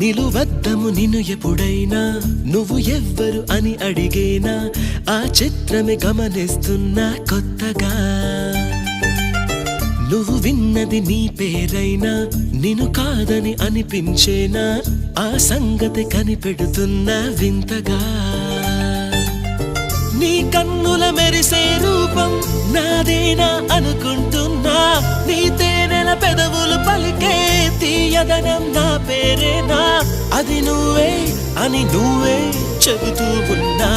నిలువద్దము నిన్ను ఎప్పుడైనా నువ్వు ఎవ్వరు అని అడిగేనా ఆ చిత్రమే గమనిస్తున్నా కొత్తగా నువ్వు విన్నది నీ పేరైనా నిన్ను కాదని అనిపించేనా ఆ సంగతి కనిపెడుతున్నా వింతగా నీ కన్నుల మెరిసే రూపం నాదేనా అనుకుంటున్నా నీ తేనెల పెదవులు పలికే తీయదనం నా పేరేనా అది నువ్వే అని నువ్వే చెబుతూ ఉన్నా